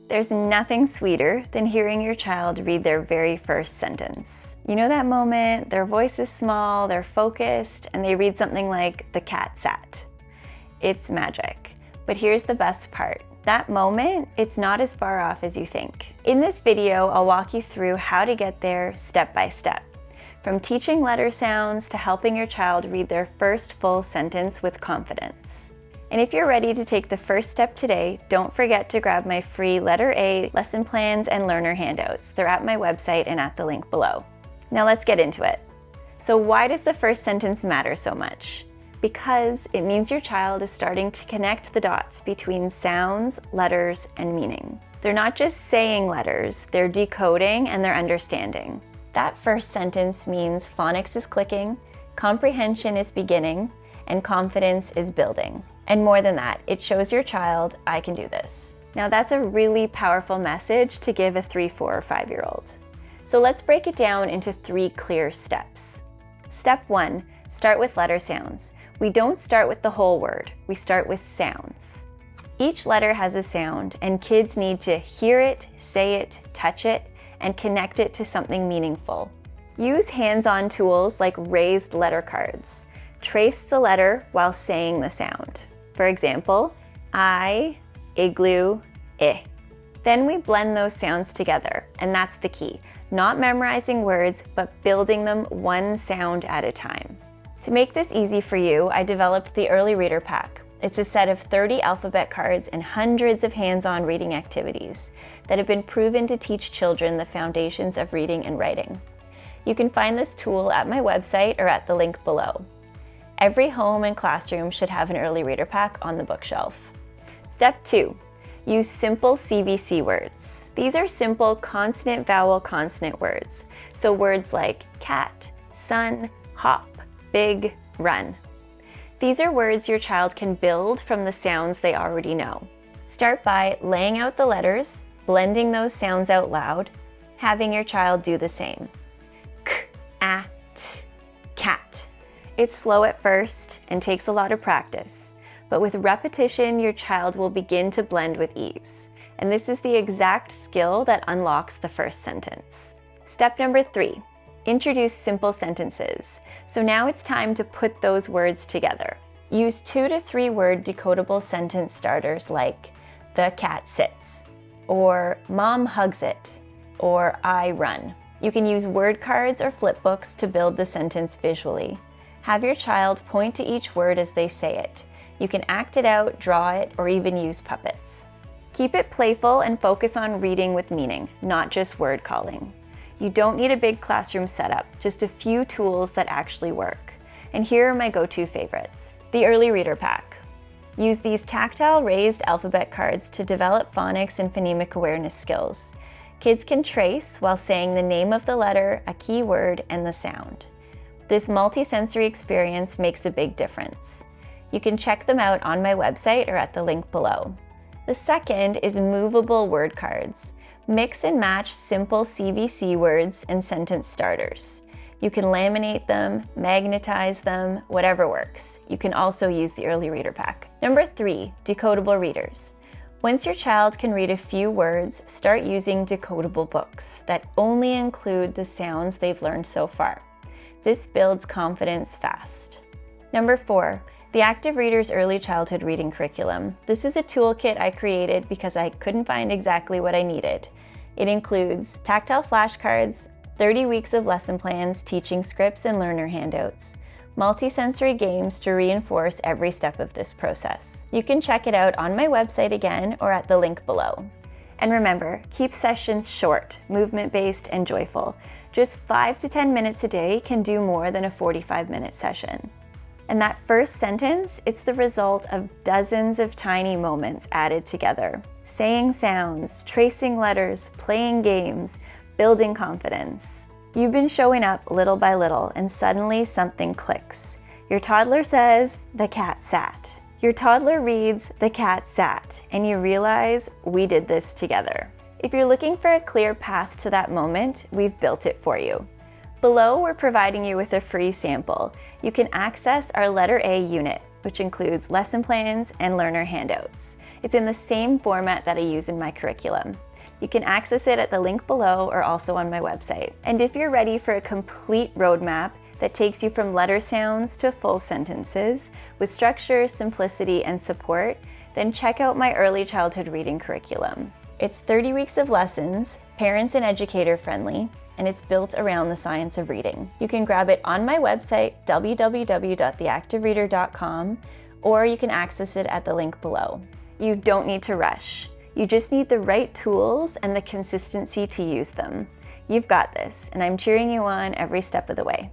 There's nothing sweeter than hearing your child read their very first sentence. You know that moment, their voice is small, they're focused, and they read something like, "The cat sat." It's magic. But here's the best part. That moment, it's not as far off as you think. In this video, I'll walk you through how to get there step by step. From teaching letter sounds to helping your child read their first full sentence with confidence. And if you're ready to take the first step today, don't forget to grab my free Letter A lesson plans and learner handouts. They're at my website and at the link below. Now let's get into it. So why does the first sentence matter so much? Because it means your child is starting to connect the dots between sounds, letters, and meaning. They're not just saying letters, they're decoding and they're understanding. That first sentence means phonics is clicking, comprehension is beginning, and confidence is building. And more than that, it shows your child, I can do this. Now that's a really powerful message to give a 3, 4, or 5-year-old. So let's break it down into 3 clear steps. Step 1, start with letter sounds. We don't start with the whole word, we start with sounds. Each letter has a sound, and kids need to hear it, say it, touch it, and connect it to something meaningful. Use hands-on tools like raised letter cards. Trace the letter while saying the sound. For example, I, igloo, eh. Then we blend those sounds together, and that's the key. Not memorizing words, but building them one sound at a time. To make this easy for you, I developed the Early Reader Pack. It's a set of 30 alphabet cards and hundreds of hands-on reading activities that have been proven to teach children the foundations of reading and writing. You can find this tool at my website or at the link below. Every home and classroom should have an Early Reader Pack on the bookshelf. Step 2, use simple CVC words. These are simple consonant, vowel, consonant words. So words like cat, sun, hop, big, run. These are words your child can build from the sounds they already know. Start by laying out the letters, blending those sounds out loud, having your child do the same. K, a, t, cat. It's slow at first and takes a lot of practice, but with repetition, your child will begin to blend with ease. And this is the exact skill that unlocks the first sentence. Step number 3, introduce simple sentences. So now it's time to put those words together. Use 2 to 3 word decodable sentence starters like the cat sits, or mom hugs it, or I run. You can use word cards or flip books to build the sentence visually. Have your child point to each word as they say it. You can act it out, draw it, or even use puppets. Keep it playful and focus on reading with meaning, not just word calling. You don't need a big classroom setup, just a few tools that actually work. And here are my go-to favorites. The Early Reader Pack. Use these tactile raised alphabet cards to develop phonics and phonemic awareness skills. Kids can trace while saying the name of the letter, a key word, and the sound. This multi-sensory experience makes a big difference. You can check them out on my website or at the link below. The second is movable word cards. Mix and match simple CVC words and sentence starters. You can laminate them, magnetize them, whatever works. You can also use the Early Reader Pack. Number 3, decodable readers. Once your child can read a few words, start using decodable books that only include the sounds they've learned so far. This builds confidence fast. Number 4, the Active Readers Early Childhood Reading Curriculum. This is a toolkit I created because I couldn't find exactly what I needed. It includes tactile flashcards, 30 weeks of lesson plans, teaching scripts and learner handouts, multi-sensory games to reinforce every step of this process. You can check it out on my website again or at the link below. And remember, keep sessions short, movement-based, and joyful. Just 5 to 10 minutes a day can do more than a 45-minute session. And that first sentence, it's the result of dozens of tiny moments added together. Saying sounds, tracing letters, playing games, building confidence. You've been showing up little by little, and suddenly something clicks. Your toddler says, "The cat sat." Your toddler reads, "The cat sat," and you realize we did this together. If you're looking for a clear path to that moment, we've built it for you. Below, we're providing you with a free sample. You can access our Letter A unit, which includes lesson plans and learner handouts. It's in the same format that I use in my curriculum. You can access it at the link below or also on my website. And if you're ready for a complete roadmap that takes you from letter sounds to full sentences with structure, simplicity, and support, then check out my early childhood reading curriculum. It's 30 weeks of lessons, parents and educator friendly, and it's built around the science of reading. You can grab it on my website, www.theactivereader.com, or you can access it at the link below. You don't need to rush. You just need the right tools and the consistency to use them. You've got this, and I'm cheering you on every step of the way.